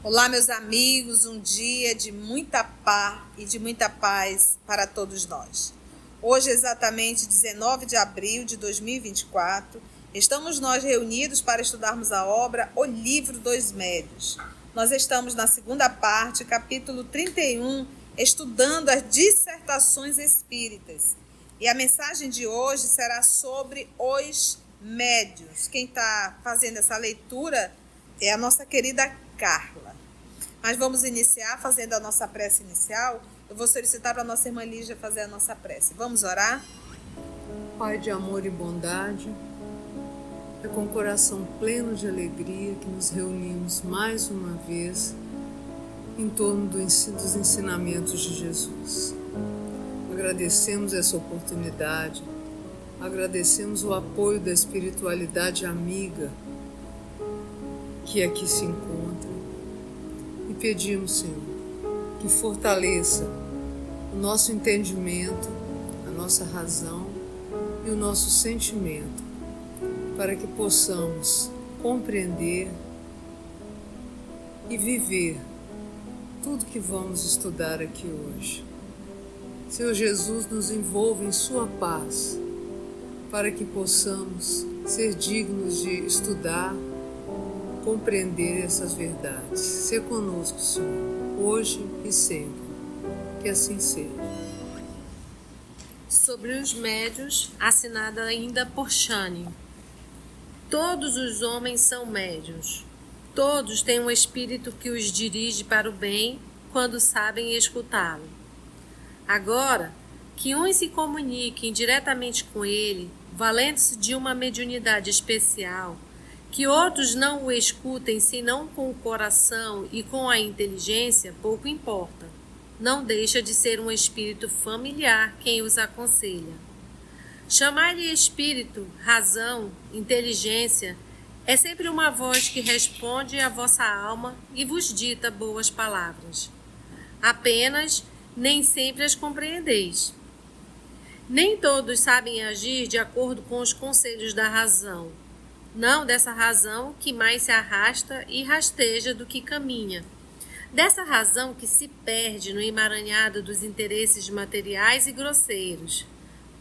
Olá, meus amigos, um dia de muita paz e de muita paz para todos nós. Hoje, exatamente 19 de abril de 2024, estamos nós reunidos para estudarmos a obra O Livro dos Médios. Nós estamos na segunda parte, capítulo 31, estudando as dissertações espíritas. E a mensagem de hoje será sobre os médios. Quem está fazendo essa leitura é a nossa querida Carla. Mas vamos iniciar fazendo a nossa prece inicial. Eu vou solicitar para a nossa irmã Lígia fazer a nossa prece. Vamos orar? Pai de amor e bondade, é com coração pleno de alegria que nos reunimos mais uma vez em torno dos ensinamentos de Jesus. Agradecemos essa oportunidade, agradecemos o apoio da espiritualidade amiga que aqui se encontra e pedimos, Senhor, que fortaleça o nosso entendimento, a nossa razão e o nosso sentimento, para que possamos compreender e viver tudo que vamos estudar aqui hoje. Senhor Jesus, nos envolva em sua paz, para que possamos ser dignos de estudar, compreender essas verdades. Ser conosco, Senhor, hoje e sempre. Que assim seja. Sobre os médios, assinada ainda por Chane. Todos os homens são médios. Todos têm um espírito que os dirige para o bem quando sabem escutá-lo. Agora, que uns se comuniquem diretamente com ele, valendo-se de uma mediunidade especial, que outros não o escutem senão com o coração e com a inteligência, pouco importa. Não deixa de ser um espírito familiar quem os aconselha. Chamar-lhe espírito, razão, inteligência, é sempre uma voz que responde à vossa alma e vos dita boas palavras. Apenas, nem sempre as compreendeis. Nem todos sabem agir de acordo com os conselhos da razão. Não dessa razão que mais se arrasta e rasteja do que caminha. Dessa razão que se perde no emaranhado dos interesses materiais e grosseiros.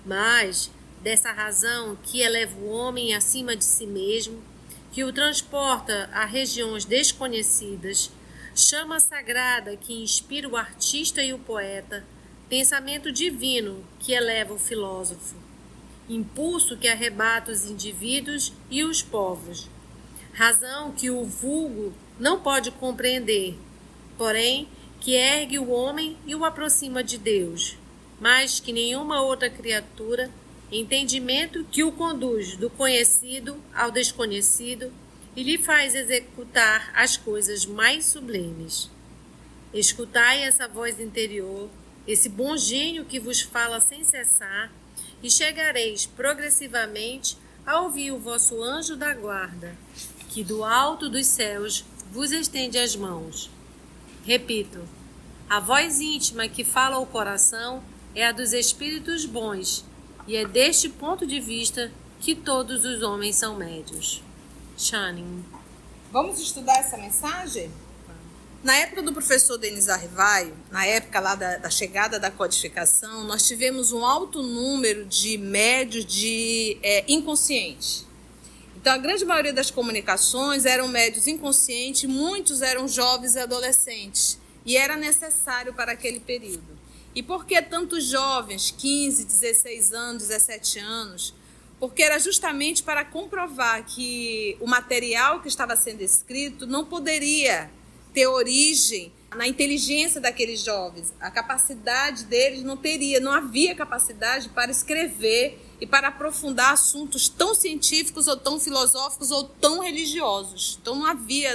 Mas dessa razão que eleva o homem acima de si mesmo, que o transporta a regiões desconhecidas, chama sagrada que inspira o artista e o poeta, pensamento divino que eleva o filósofo, impulso que arrebata os indivíduos e os povos, razão que o vulgo não pode compreender, porém que ergue o homem e o aproxima de Deus, mais que nenhuma outra criatura, entendimento que o conduz do conhecido ao desconhecido e lhe faz executar as coisas mais sublimes. Escutai essa voz interior, esse bom gênio que vos fala sem cessar, e chegareis progressivamente a ouvir o vosso anjo da guarda, que do alto dos céus vos estende as mãos. Repito, a voz íntima que fala ao coração é a dos espíritos bons, e é deste ponto de vista que todos os homens são médios. Chane. Vamos estudar essa mensagem? Na época do professor Denis Arrivaio, na época lá da chegada da codificação, nós tivemos um alto número de médios de inconsciente. Então, a grande maioria das comunicações eram médios inconscientes, muitos eram jovens e adolescentes, e era necessário para aquele período. E por que tantos jovens, 15, 16 anos, 17 anos? Porque era justamente para comprovar que o material que estava sendo escrito não poderia ter origem na inteligência daqueles jovens. A capacidade deles não havia capacidade para escrever e para aprofundar assuntos tão científicos ou tão filosóficos ou tão religiosos. Então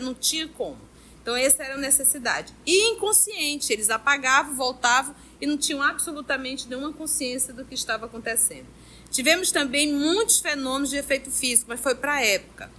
não tinha como. Então essa era a necessidade. E inconsciente, eles apagavam, voltavam e não tinham absolutamente nenhuma consciência do que estava acontecendo. Tivemos também muitos fenômenos de efeito físico, mas foi para a época.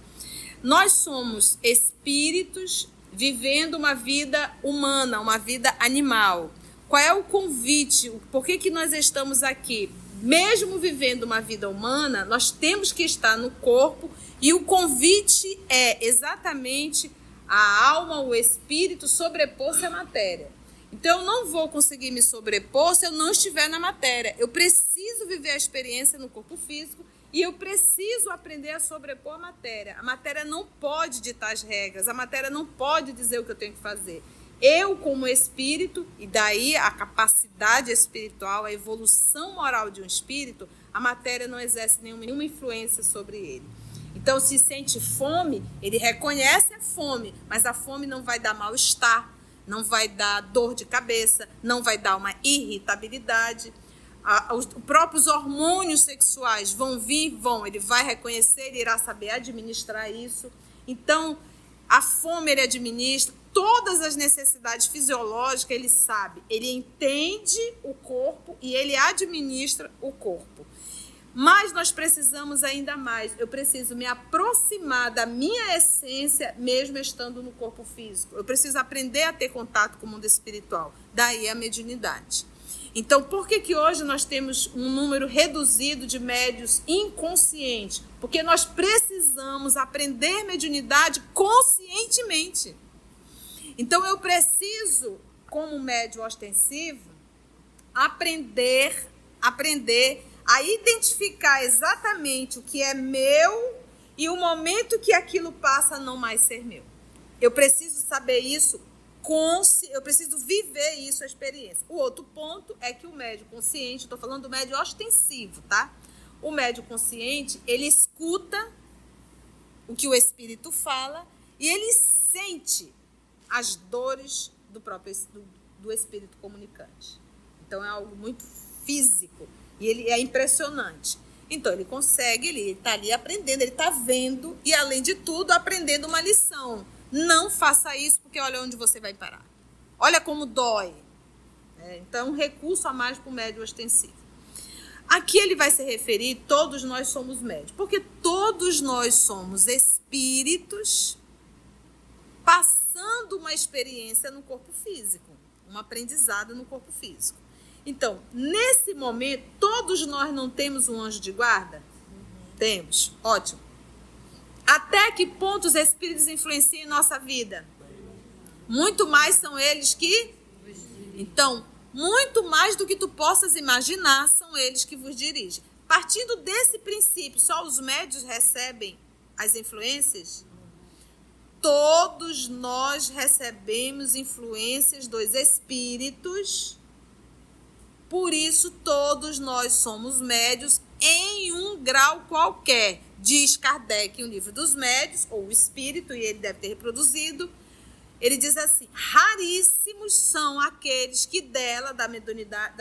Nós somos espíritos vivendo uma vida humana, uma vida animal. Qual é o convite? Por que nós estamos aqui? Mesmo vivendo uma vida humana, nós temos que estar no corpo e o convite é exatamente a alma, o espírito, sobrepor-se à matéria. Então, eu não vou conseguir me sobrepor se eu não estiver na matéria. Eu preciso viver a experiência no corpo físico e eu preciso aprender a sobrepor a matéria. A matéria não pode ditar as regras, a matéria não pode dizer o que eu tenho que fazer. Eu, como espírito, e daí a capacidade espiritual, a evolução moral de um espírito, a matéria não exerce nenhuma influência sobre ele. Então, se sente fome, ele reconhece a fome, mas a fome não vai dar mal-estar, não vai dar dor de cabeça, não vai dar uma irritabilidade. Os próprios hormônios sexuais vão vir, ele vai reconhecer, ele irá saber administrar isso. Então, a fome ele administra, todas as necessidades fisiológicas ele sabe, ele entende o corpo e ele administra o corpo. Mas nós precisamos ainda mais, eu preciso me aproximar da minha essência mesmo estando no corpo físico. Eu preciso aprender a ter contato com o mundo espiritual, daí a mediunidade. Então, por que hoje nós temos um número reduzido de médiuns inconscientes? Porque nós precisamos aprender mediunidade conscientemente. Então, eu preciso, como médium ostensivo, aprender a identificar exatamente o que é meu e o momento que aquilo passa a não mais ser meu. Eu preciso saber isso, eu preciso viver isso, a experiência. O outro ponto é que o médium consciente, estou falando do médium ostensivo, tá? O médium consciente, ele escuta o que o espírito fala e ele sente as dores do espírito comunicante. Então, é algo muito físico e ele é impressionante. Então, ele consegue, ele está ali aprendendo, ele está vendo e, além de tudo, aprendendo uma lição. Não faça isso, porque olha onde você vai parar. Olha como dói. Então, um recurso a mais para o médium ostensivo. Aqui ele vai se referir, todos nós somos médios, porque todos nós somos espíritos passando uma experiência no corpo físico, um aprendizado no corpo físico. Então, nesse momento, todos nós não temos um anjo de guarda? Temos, ótimo. Até que ponto os espíritos influenciam em nossa vida? Muito mais são eles que... Então, muito mais do que tu possas imaginar são eles que vos dirigem. Partindo desse princípio, só os médiuns recebem as influências? Todos nós recebemos influências dos espíritos, por isso todos nós somos médiuns em um grau qualquer. Diz Kardec em O Livro dos Médiuns, ou o Espírito, e ele deve ter reproduzido, ele diz assim, raríssimos são aqueles que da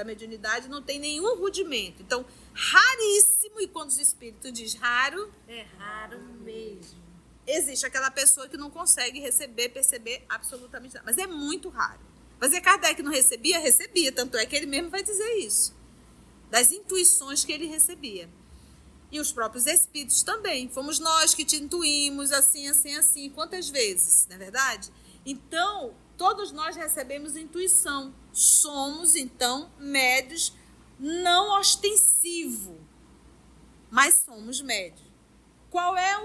mediunidade não tem nenhum rudimento. Então, raríssimo, e quando o Espírito diz raro... É raro mesmo. Existe aquela pessoa que não consegue perceber absolutamente nada. Mas é muito raro. Mas Kardec não recebia? Recebia. Tanto é que ele mesmo vai dizer isso. Das intuições que ele recebia. E os próprios espíritos também. Fomos nós que te intuímos assim, assim, assim. Quantas vezes, não é verdade? Então, todos nós recebemos intuição. Somos, então, médios não ostensivos. Mas somos médios. Qual é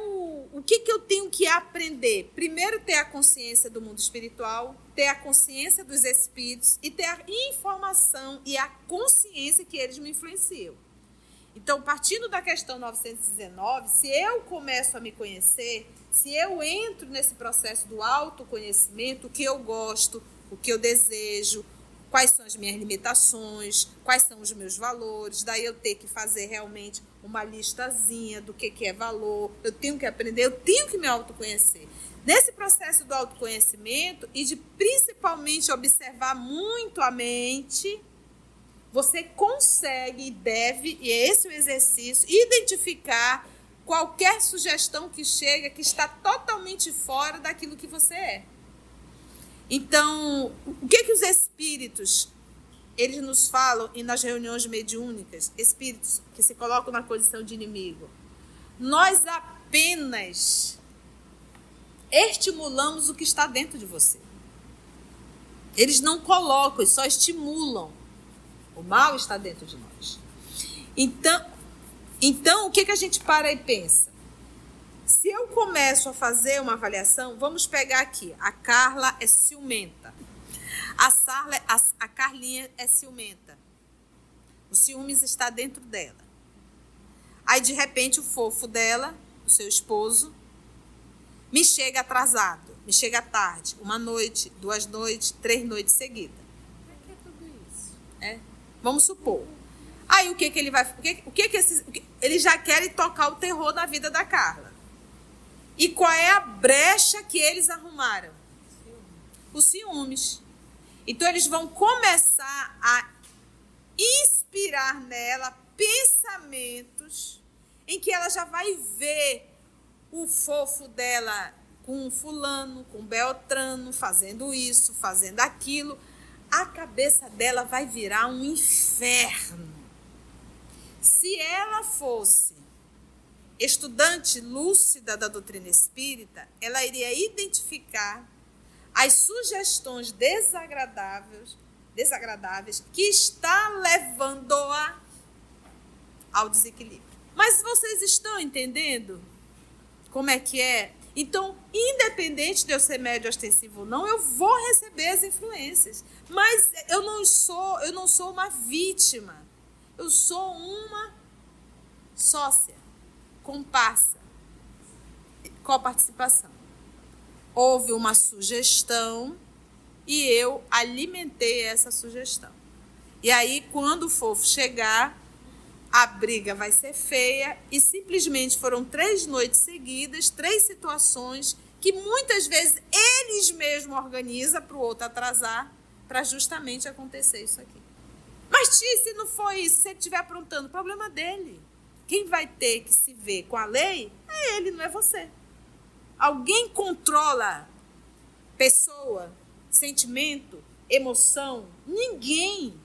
o que eu tenho que aprender? Primeiro, ter a consciência do mundo espiritual, ter a consciência dos espíritos e ter a informação e a consciência que eles me influenciam. Então, partindo da questão 919, se eu começo a me conhecer, se eu entro nesse processo do autoconhecimento, o que eu gosto, o que eu desejo, quais são as minhas limitações, quais são os meus valores, daí eu tenho que fazer realmente uma listazinha do que é valor, eu tenho que aprender, eu tenho que me autoconhecer. Nesse processo do autoconhecimento e de principalmente observar muito a mente, você consegue e deve, e é esse o exercício, identificar qualquer sugestão que chega que está totalmente fora daquilo que você é. Então, o que os espíritos, eles nos falam e nas reuniões mediúnicas, espíritos que se colocam na condição de inimigo? Nós apenas estimulamos o que está dentro de você. Eles não colocam, eles só estimulam. O mal está dentro de nós. Então o que a gente para e pensa? Se eu começo a fazer uma avaliação, vamos pegar aqui. A Carla é ciumenta. A Carlinha é ciumenta. O ciúmes está dentro dela. Aí, de repente, o fofo dela, o seu esposo, me chega atrasado, me chega tarde, 1 noite, 2 noites, 3 noites seguidas. O que é tudo isso? Vamos supor. Aí, o que ele vai... Eles já querem tocar o terror na vida da Carla. E qual é a brecha que eles arrumaram? Os ciúmes. Então, eles vão começar a inspirar nela pensamentos em que ela já vai ver o fofo dela com fulano, com Beltrano, fazendo isso, fazendo aquilo. A cabeça dela vai virar um inferno. Se ela fosse estudante lúcida da doutrina espírita, ela iria identificar as sugestões desagradáveis que está levando-a ao desequilíbrio. Mas vocês estão entendendo como é que é? Então, independente de eu ser médio ostensivo ou não, eu vou receber as influências. Mas eu não sou uma vítima. Eu sou uma sócia, comparsa, coparticipação. Houve uma sugestão e eu alimentei essa sugestão. E aí, quando o fofo chegar, a briga vai ser feia e simplesmente foram 3 noites seguidas, 3 situações que muitas vezes eles mesmos organizam para o outro atrasar para justamente acontecer isso aqui. Mas, tia, se não for isso, se ele estiver aprontando, o problema dele. Quem vai ter que se ver com a lei é ele, não é você. Alguém controla pessoa, sentimento, emoção? Ninguém.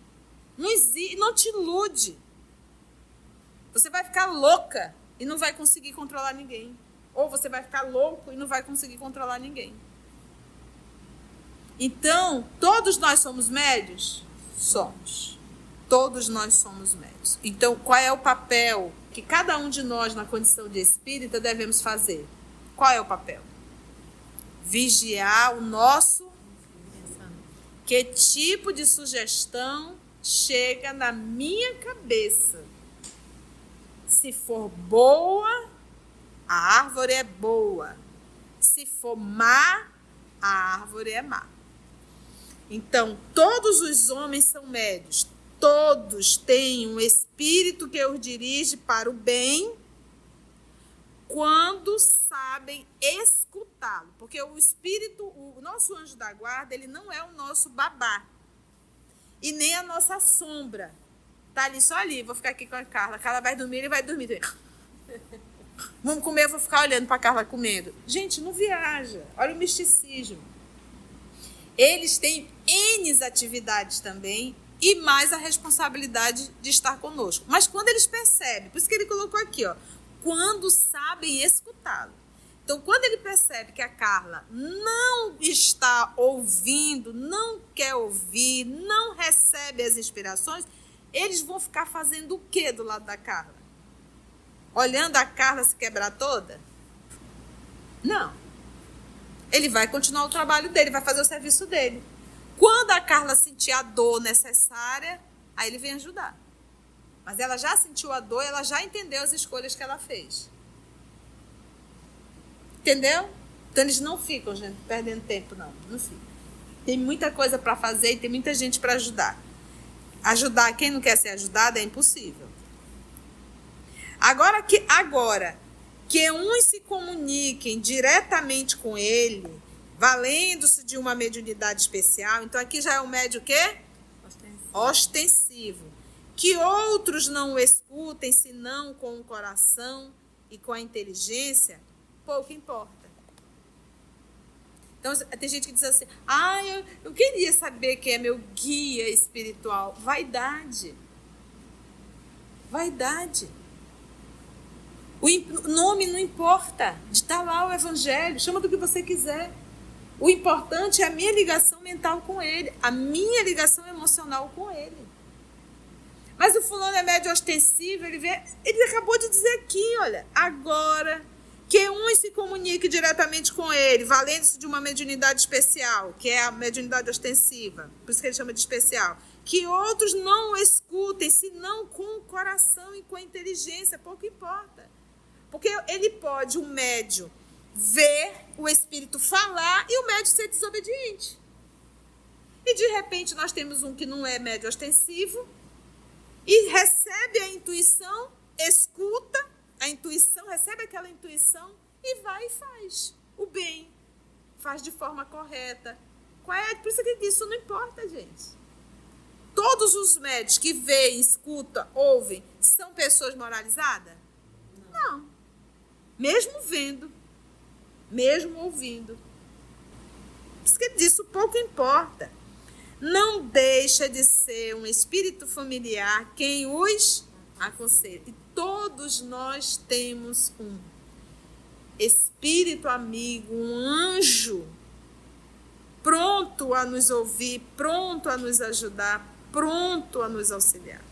Não existe, não te ilude. Você vai ficar louca e não vai conseguir controlar ninguém. Ou você vai ficar louco e não vai conseguir controlar ninguém. Então, todos nós somos médios? Somos. Todos nós somos médios. Então, qual é o papel que cada um de nós, na condição de espírita, devemos fazer? Qual é o papel? Vigiar o nosso pensamento. Que tipo de sugestão chega na minha cabeça? Se for boa, a árvore é boa. Se for má, a árvore é má. Então, todos os homens são médios. Todos têm um espírito que os dirige para o bem quando sabem escutá-lo. Porque o espírito, o nosso anjo da guarda, ele não é o nosso babá. E nem a nossa sombra. Tá ali, só ali. Vou ficar aqui com a Carla. A Carla vai dormir, ele vai dormir. Vamos comer, eu vou ficar olhando para a Carla comendo. Gente, não viaja. Olha o misticismo. Eles têm N atividades também e mais a responsabilidade de estar conosco. Mas quando eles percebem, por isso que ele colocou aqui, ó, quando sabem escutá-lo. Então, quando ele percebe que a Carla não está ouvindo, não quer ouvir, não recebe as inspirações, eles vão ficar fazendo o quê do lado da Carla? Olhando a Carla se quebrar toda? Não. Ele vai continuar o trabalho dele, vai fazer o serviço dele. Quando a Carla sentir a dor necessária, aí ele vem ajudar. Mas ela já sentiu a dor, ela já entendeu as escolhas que ela fez. Entendeu? Então eles não ficam, gente, perdendo tempo, não. Não ficam. Tem muita coisa para fazer e tem muita gente para ajudar. Ajudar quem não quer ser ajudado é impossível. Agora que uns se comuniquem diretamente com ele, valendo-se de uma mediunidade especial, então aqui já é um médio o quê? Ostensivo. Que outros não o escutem, senão com o coração e com a inteligência, pouco importa. Então, tem gente que diz assim, eu queria saber quem é meu guia espiritual. Vaidade. Vaidade. O nome não importa. Está lá o evangelho, chama do que você quiser. O importante é a minha ligação mental com ele, a minha ligação emocional com ele. Mas o fulano é médio ostensivo, ele acabou de dizer aqui, olha, agora Que uns se comuniquem diretamente com ele, valendo-se de uma mediunidade especial, que é a mediunidade ostensiva, por isso que ele chama de especial. Que outros não o escutem, senão com o coração e com a inteligência, pouco importa. Porque ele pode, o médium, ver o espírito falar e o médium ser desobediente. E de repente nós temos um que não é médium ostensivo e recebe a intuição, escuta a intuição, recebe aquela intuição e vai e faz o bem, faz de forma correta. Por isso que isso não importa, gente. Todos os médios que veem, escutam, ouvem, são pessoas moralizadas? Não. Mesmo vendo, mesmo ouvindo. Por isso que disso pouco importa. Não deixa de ser um espírito familiar quem os aconselha. E todos nós temos um espírito amigo, um anjo, pronto a nos ouvir, pronto a nos ajudar, pronto a nos auxiliar.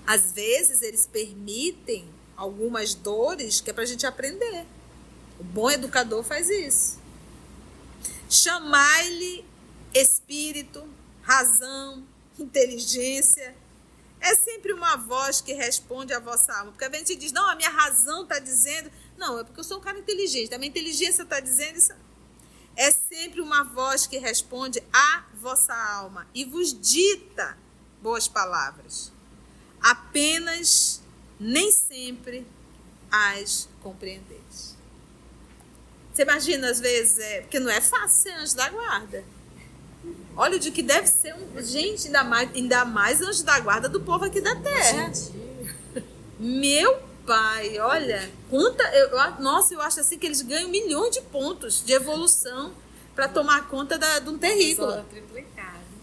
Às vezes eles permitem algumas dores que é para a gente aprender. O bom educador faz isso. Chamai-lhe espírito, razão, inteligência. É sempre uma voz que responde à vossa alma. Porque a gente diz, não, a minha razão está dizendo. Não, é porque eu sou um cara inteligente. A minha inteligência está dizendo isso. É sempre uma voz que responde à vossa alma e vos dita boas palavras. Apenas, nem sempre, as compreendeis. Você imagina, às vezes, porque não é fácil ser anjo da guarda. Olha de que deve ser gente, ainda mais anjo da guarda do povo aqui da terra. Meu pai, olha, eu acho assim que eles ganham milhões de pontos de evolução para tomar conta de um terrícola.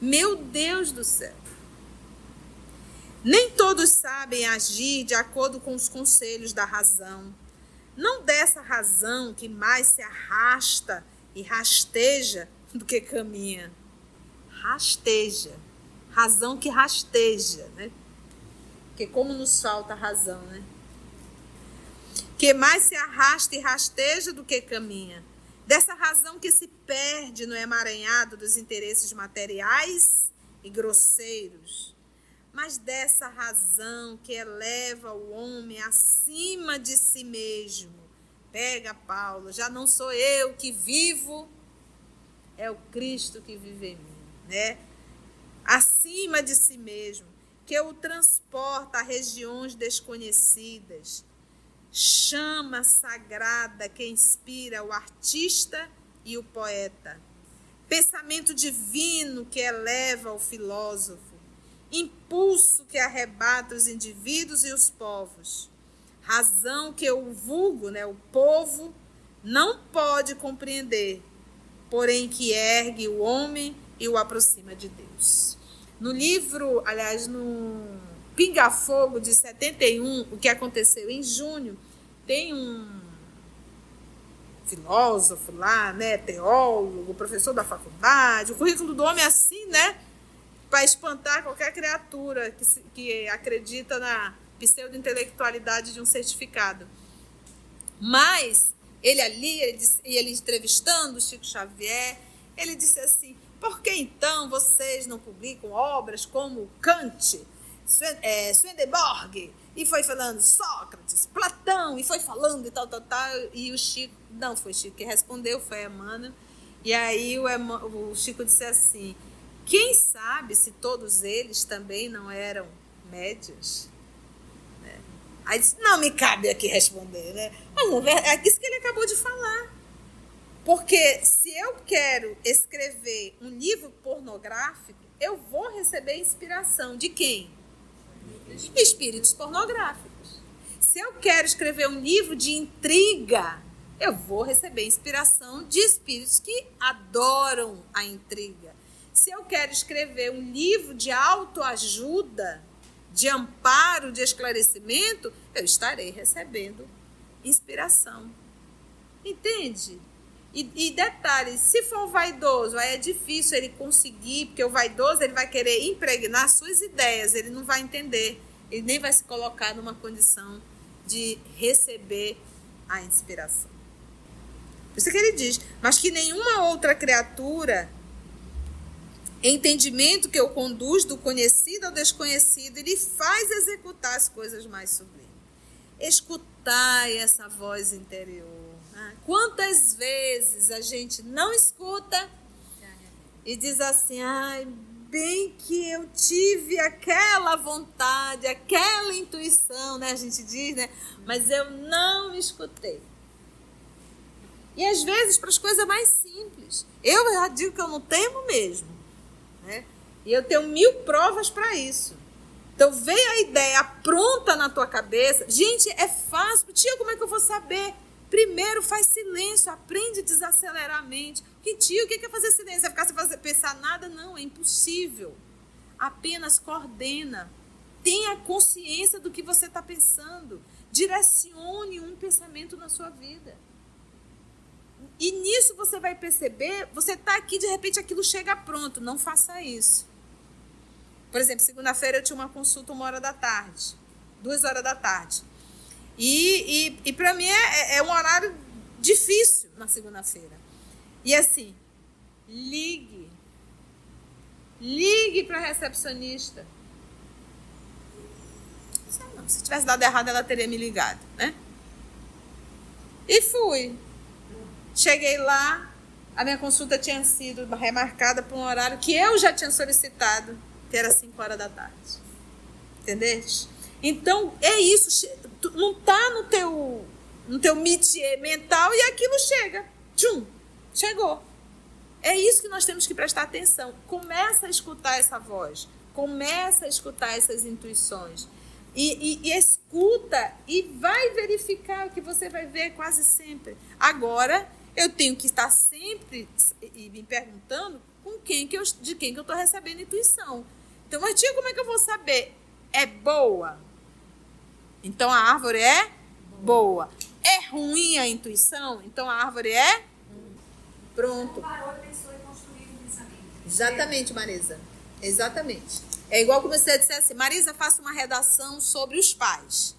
Meu Deus do céu. Nem todos sabem agir de acordo com os conselhos da razão. Não dessa razão que mais se arrasta e rasteja do que caminha. Rasteja. Razão que rasteja, né? Porque como nos falta razão, né? Que mais se arrasta e rasteja do que caminha. Dessa razão que se perde no emaranhado dos interesses materiais e grosseiros. Mas dessa razão que eleva o homem acima de si mesmo. Pega, Paulo, já não sou eu que vivo, é o Cristo que vive em mim, né? Acima de si mesmo, que o transporta a regiões desconhecidas. Chama sagrada que inspira o artista e o poeta. Pensamento divino que eleva o filósofo. Impulso que arrebata os indivíduos e os povos. Razão que o vulgo, né, o povo, não pode compreender, porém que ergue o homem e o aproxima de Deus. No livro, aliás, no Pinga Fogo de 71, o que aconteceu em junho, tem um filósofo lá, né, teólogo, professor da faculdade, o currículo do homem é assim, né, para espantar qualquer criatura que acredita na pseudo-intelectualidade de um certificado. Mas ele ali, ele entrevistando o Chico Xavier, ele disse assim, por que então vocês não publicam obras como Kant, Swedenborg, e foi falando Sócrates, Platão, e foi falando e tal, e o Chico, não foi Chico que respondeu, foi Emmanuel, e aí o Chico disse assim, quem sabe se todos eles também não eram médiuns? Né? Aí disse, não me cabe aqui responder, né? Mas é isso que ele acabou de falar. Porque se eu quero escrever um livro pornográfico, eu vou receber inspiração de quem? Espíritos pornográficos. Se eu quero escrever um livro de intriga, eu vou receber inspiração de espíritos que adoram a intriga. Se eu quero escrever um livro de autoajuda, de amparo, de esclarecimento, eu estarei recebendo inspiração. Entende? E detalhe, se for vaidoso, aí é difícil ele conseguir, porque o vaidoso ele vai querer impregnar suas ideias, ele não vai entender, ele nem vai se colocar numa condição de receber a inspiração. Por isso que ele diz, mas que nenhuma outra criatura, entendimento que o conduz do conhecido ao desconhecido, ele faz executar as coisas mais sublimes. Escutai essa voz interior. Quantas vezes a gente não escuta e diz assim, ai, bem que eu tive aquela vontade, aquela intuição, né? A gente diz, né? Mas eu não escutei. E às vezes para as coisas mais simples. Eu já digo que eu não temo mesmo, né? E eu tenho 1000 provas para isso. Então veio a ideia pronta na tua cabeça. Gente, é fácil. Tia, como é que eu vou saber? Primeiro faz silêncio, aprende a desacelerar a mente. Tio, o que é fazer silêncio? Vai ficar sem pensar nada? Não, é impossível. Apenas coordena. Tenha consciência do que você está pensando. Direcione um pensamento na sua vida. E nisso você vai perceber, você está aqui, de repente aquilo chega pronto. Não faça isso. Por exemplo, segunda-feira eu tinha uma consulta 1h, 2h. E para mim é um horário difícil na segunda-feira. E assim, ligue para a recepcionista. Não, se tivesse dado errado, ela teria me ligado, né? E fui. Cheguei lá, a minha consulta tinha sido remarcada para um horário que eu já tinha solicitado, que era 5h. Entendeste? Então, é isso. Não está no teu métier mental e aquilo chega. Tchum, chegou. É isso que nós temos que prestar atenção. Começa a escutar essa voz. Começa a escutar essas intuições. E escuta e vai verificar o que você vai ver quase sempre. Agora, eu tenho que estar sempre me perguntando de quem que eu estou recebendo intuição. Então, mas tia, como é que eu vou saber? É boa? Então, a árvore é boa. É ruim a intuição? Então, a árvore é? Pronto. Parou e pensou em construir um pensamento. Exatamente, Marisa. Exatamente. É igual como você disse assim, Marisa, faça uma redação sobre os pais.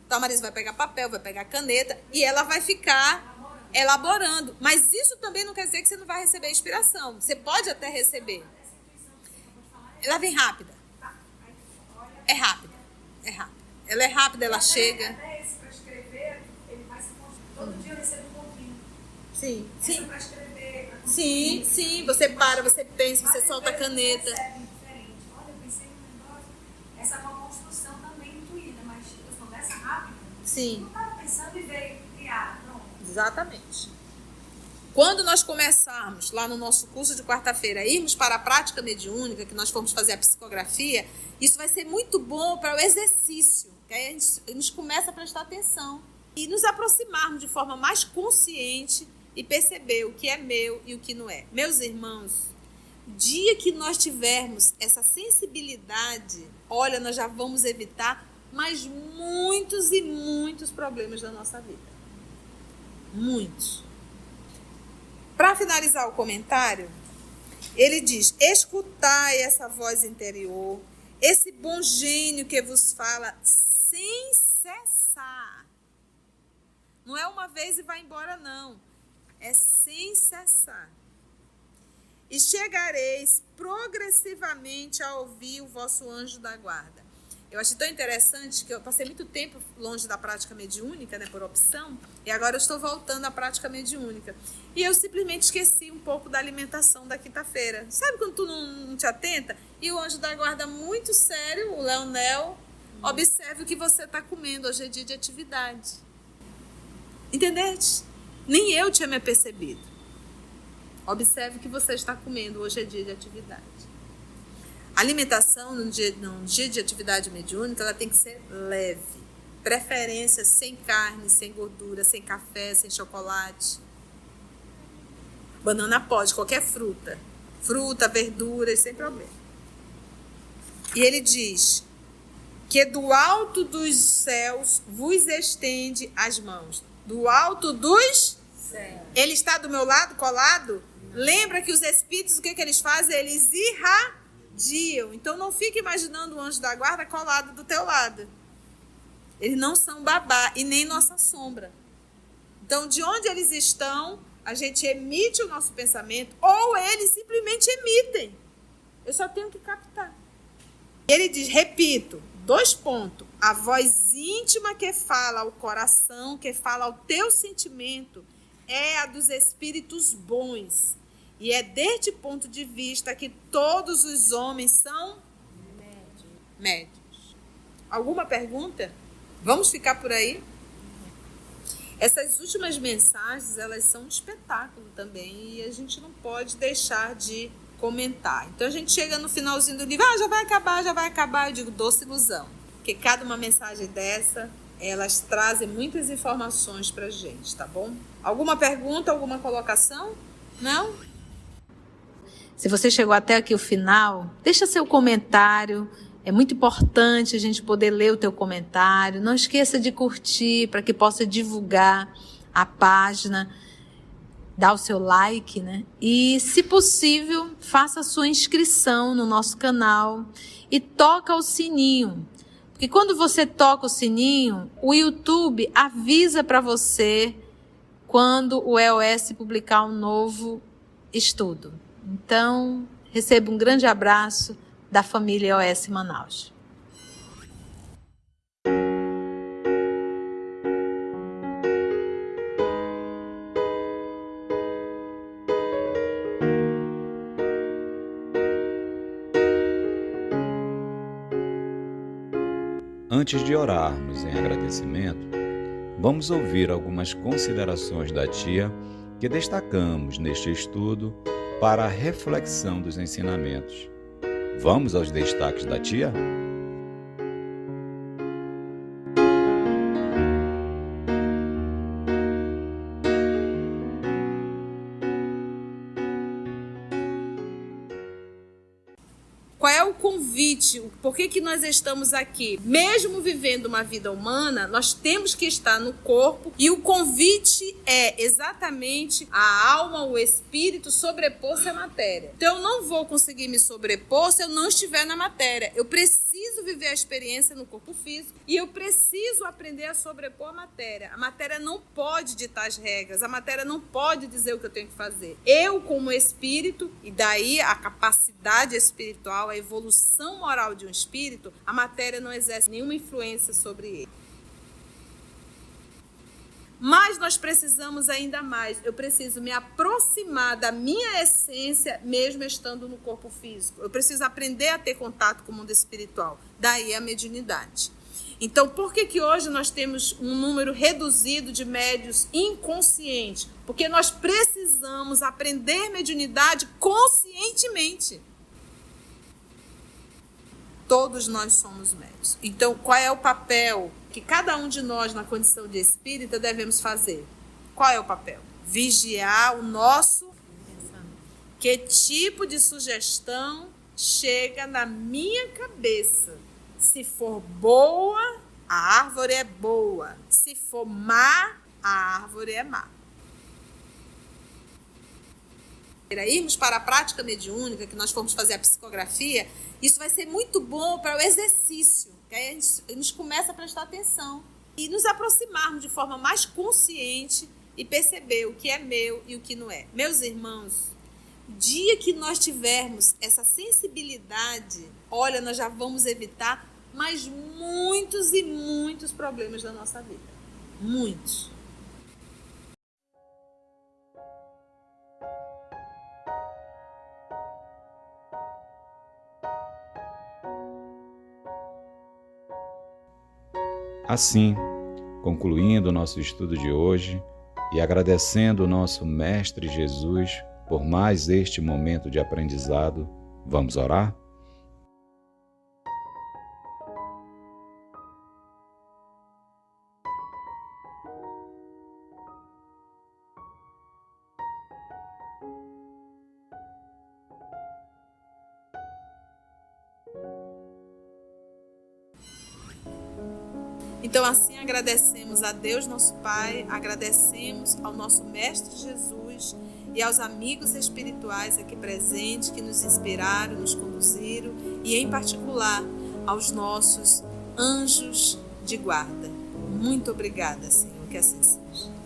Então, a Marisa vai pegar papel, vai pegar caneta e ela vai ficar elaborando. Mas isso também não quer dizer que você não vai receber inspiração. Você pode até receber. Ela vem rápida. É rápida. É rápida. Ela é rápida, ela chega. Até esse para escrever, ele vai se construir. Todo dia eu recebo um pouquinho. Sim, sim. Para escrever. Sim, sim. Você para, você pensa, você solta a caneta. Diferente. Olha, eu pensei num negócio. Essa é uma construção também intuída, mas eu sou dessa rápida. Sim. Não estava pensando e veio criar. Pronto. Exatamente. Quando nós começarmos lá no nosso curso de quarta-feira, irmos para a prática mediúnica, que nós formos fazer a psicografia, isso vai ser muito bom para o exercício. Que aí a gente começa a prestar atenção e nos aproximarmos de forma mais consciente e perceber o que é meu e o que não é. Meus irmãos, o dia que nós tivermos essa sensibilidade, olha, nós já vamos evitar mais muitos e muitos problemas da nossa vida. Muitos. Para finalizar o comentário, ele diz, escutai essa voz interior, esse bom gênio que vos fala sem cessar. Não é uma vez e vai embora, não. É sem cessar. E chegareis progressivamente a ouvir o vosso anjo da guarda. Eu achei tão interessante que eu passei muito tempo longe da prática mediúnica, né, por opção, e agora eu estou voltando à prática mediúnica. E eu simplesmente esqueci um pouco da alimentação da quinta-feira. Sabe quando tu não te atenta? E o anjo da guarda, muito sério, o Leonel, observe o que você está comendo, hoje é dia de atividade. Entendeste? Nem eu tinha me apercebido. Observe o que você está comendo, hoje é dia de atividade. A alimentação num dia de atividade mediúnica, ela tem que ser leve. Preferência sem carne, sem gordura, sem café, sem chocolate. Banana pode, qualquer fruta. Fruta, verduras, sem problema. E ele diz que do alto dos céus vos estende as mãos. Do alto dos céus. Ele está do meu lado, colado? Lembra que os espíritos, o que eles fazem? Eles irradiam. Então não fique imaginando o anjo da guarda colado do teu lado. Eles não são babá e nem nossa sombra. Então, de onde eles estão, a gente emite o nosso pensamento ou eles simplesmente emitem. Eu só tenho que captar. Ele diz, repito, 2 pontos. A voz íntima que fala ao coração, que fala ao teu sentimento, é a dos espíritos bons. E é deste ponto de vista que todos os homens são médios. Alguma pergunta? Vamos ficar por aí? Essas últimas mensagens, elas são um espetáculo também e a gente não pode deixar de comentar. Então a gente chega no finalzinho do livro, já vai acabar. Eu digo, doce ilusão. Porque cada uma mensagem dessa, elas trazem muitas informações pra gente, tá bom? Alguma pergunta, alguma colocação? Não? Se você chegou até aqui o final, deixa seu comentário. É muito importante a gente poder ler o teu comentário. Não esqueça de curtir para que possa divulgar a página. Dá o seu like, né? E, se possível, faça a sua inscrição no nosso canal e toca o sininho. Porque quando você toca o sininho, o YouTube avisa para você quando o EOS publicar um novo estudo. Então, receba um grande abraço da família EOS Manaus. Antes de orarmos em agradecimento, vamos ouvir algumas considerações da tia que destacamos neste estudo para a reflexão dos ensinamentos. Vamos aos destaques da tia? Qual é o convite? Por que nós estamos aqui? Mesmo vivendo uma vida humana, nós temos que estar no corpo e o convite é exatamente a alma, o espírito sobrepor-se à matéria. Então eu não vou conseguir me sobrepor se eu não estiver na matéria. Eu preciso viver a experiência no corpo físico e eu preciso aprender a sobrepor a matéria. A matéria não pode ditar as regras, a matéria não pode dizer o que eu tenho que fazer. Eu, como espírito, e daí a capacidade espiritual, a evolução moral de um espírito, a matéria não exerce nenhuma influência sobre ele. Mas nós precisamos ainda mais. Eu preciso me aproximar da minha essência, mesmo estando no corpo físico. Eu preciso aprender a ter contato com o mundo espiritual. Daí a mediunidade. Então, por que hoje nós temos um número reduzido de médios inconscientes? Porque nós precisamos aprender mediunidade conscientemente. Todos nós somos médios. Então, qual é o papel que cada um de nós, na condição de espírita, devemos fazer? Qual é o papel? Vigiar o nosso pensamento. Que tipo de sugestão chega na minha cabeça? Se for boa, a árvore é boa. Se for má, a árvore é má. Irmos para a prática mediúnica, que nós formos fazer a psicografia, isso vai ser muito bom para o exercício, que aí a gente começa a prestar atenção e nos aproximarmos de forma mais consciente e perceber o que é meu e o que não é. Meus irmãos, o dia que nós tivermos essa sensibilidade, olha, nós já vamos evitar mais muitos e muitos problemas da nossa vida. Muitos. Assim, concluindo o nosso estudo de hoje e agradecendo o nosso Mestre Jesus por mais este momento de aprendizado, vamos orar? Então, assim, agradecemos a Deus, nosso Pai, agradecemos ao nosso Mestre Jesus e aos amigos espirituais aqui presentes que nos inspiraram, nos conduziram e, em particular, aos nossos anjos de guarda. Muito obrigada, Senhor, que assim seja.